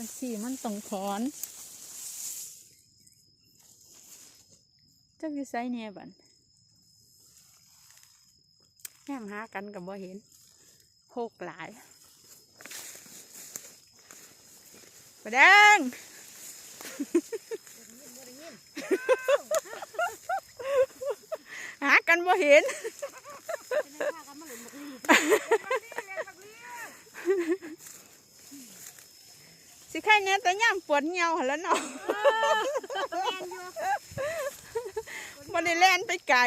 จังสี่มันต้องถอนจักอยู่ไสแหน่บัดแง่มหากันกับบ่เห็นโคกหลายปะแดง หากันบ่เห็นสิใครเนี่ยแต่ย่ำปวดเงาหันแล้วเนาะบ่ได้แล่นไปไกล